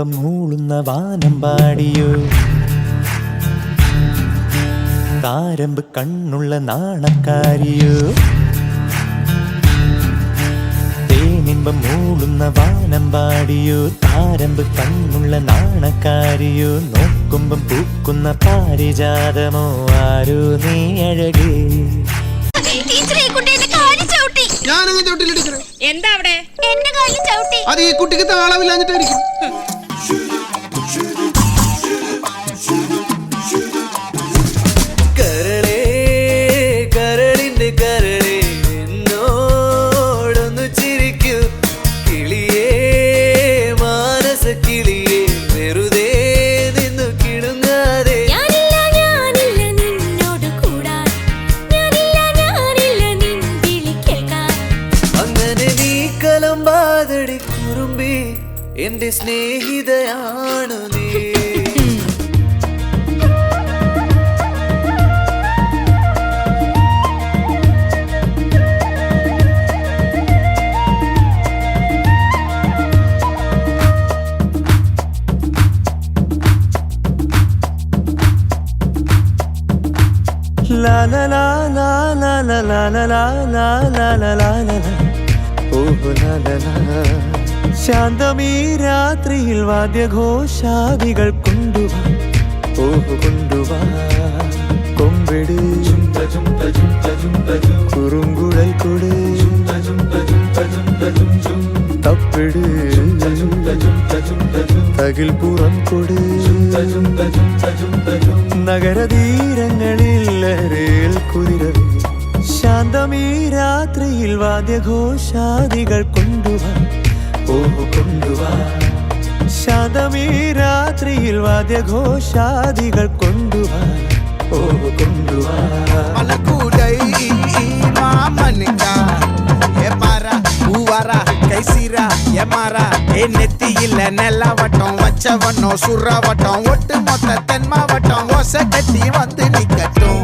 തേനിമ്പം മൂളുന്ന വാനമ്പാടിയോ താരമ്പ് കണ്ണുള്ള നാണക്കാരിയോ തേനിമ്പം മൂളുന്ന വാനമ്പാടിയോ താരമ്പ് കണ്ണുള്ള നാണക്കാരിയോ നോക്കുമ്പം പൂക്കുന്ന പാരിജാതമോ ആരോ നീ അഴകേ എന്താ അവിടെ അത് ഈ കുട്ടിക്ക് താളമില്ലാഞ്ഞിട്ടായിരിക്കും. കരളേ കരളിന്റെ കരളേ എന്നോടൊന്നു ചിരിക്കൂ കിളിയേ മാനസ കിളിയേ വെറുതെ നിന്നു കിടുങ്ങാതെ അങ്ങനെ നീ കലമ്പാതടി കുറുമ്പി എന്റെ സ്നേഹിതയാണു നീ. La la la la la la la la la la la la la la oh la la la ശാന്തമീ രാത്രിയിൽ വാദ്യഘോഷാദികൾ കൊണ്ടുവാ ഓഹ് കൊണ്ടുവാ കൊമ്പെട് കുറുങ്കുഴൽ കൊട് തപ്പെട് തകിൽ പുറം കൊട് നഗരതീരങ്ങളിൽ ലഹരിയിൽ കുതിരവേ ശാന്തമീ രാത്രിയിൽ വാദ്യഘോഷാദികൾ കൊണ്ടുവാ ഓഹ് കൊണ്ടുവാ ശാന്തമീ രാത്രിയിൽ വാദ്യഘോഷാദികൾ കൊണ്ടുവാ ഓഹ് കൊണ്ടുവാ നെറ്റിയില്ല നെല്ലവട്ടം വച്ചവണ്ണോ സുറവട്ടം ഒട്ടുമൊത്ത തെന്മാവട്ടം ഒസ കെട്ടി വന്ന് നിക്കട്ടും.